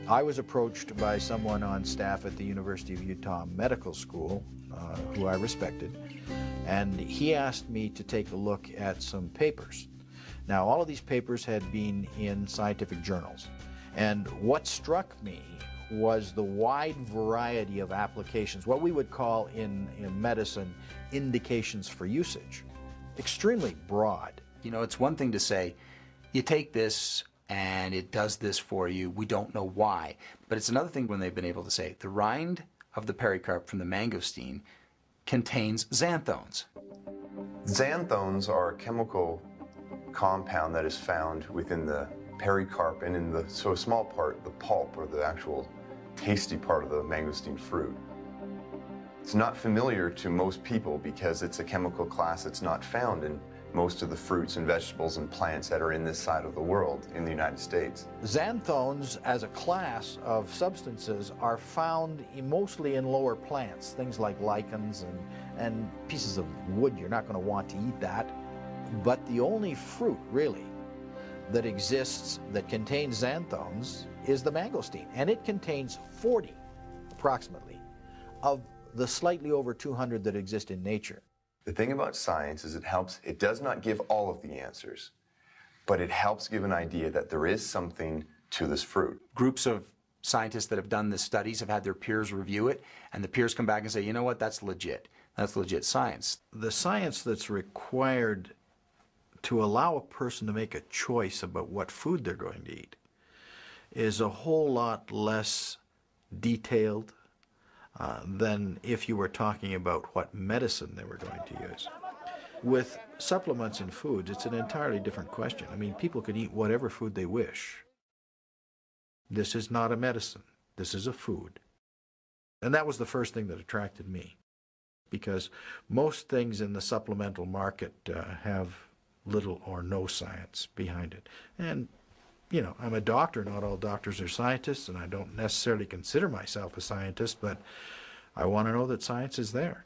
I was approached by someone on staff at the University of Utah Medical School, who I respected, and he asked me to take a look at some papers. Now, all of these papers had been in scientific journals, and what struck me was the wide variety of applications, what we would call in medicine indications for usage. Extremely broad. You know, it's one thing to say, you take this and it does this for you, we don't know why. But it's another thing when they've been able to say, the rind of the pericarp from the mangosteen contains xanthones. Xanthones are a chemical compound that is found within the pericarp and in the so small part, the pulp, or the actual tasty part of the mangosteen fruit. It's not familiar to most people because it's a chemical class that's not found in most of the fruits and vegetables and plants that are in this side of the world in the United States. Xanthones as a class of substances are found mostly in lower plants, things like lichens and pieces of wood. You're not going to want to eat that. But the only fruit, really, that exists that contains xanthones is the mangosteen, and it contains 40, approximately, of the slightly over 200 that exist in nature. The thing about science is it does not give all of the answers, but it helps give an idea that there is something to this fruit. Groups of scientists that have done the studies have had their peers review it, and the peers come back and say, you know what, that's legit. That's legit science. The science that's required to allow a person to make a choice about what food they're going to eat is a whole lot less detailed than if you were talking about what medicine they were going to use. With supplements in foods, it's an entirely different question. I mean, people can eat whatever food they wish. This is not a medicine. This is a food. And that was the first thing that attracted me, because most things in the supplemental market have little or no science behind it. And, you know, I'm a doctor. Not all doctors are scientists, and I don't necessarily consider myself a scientist, but I want to know that science is there.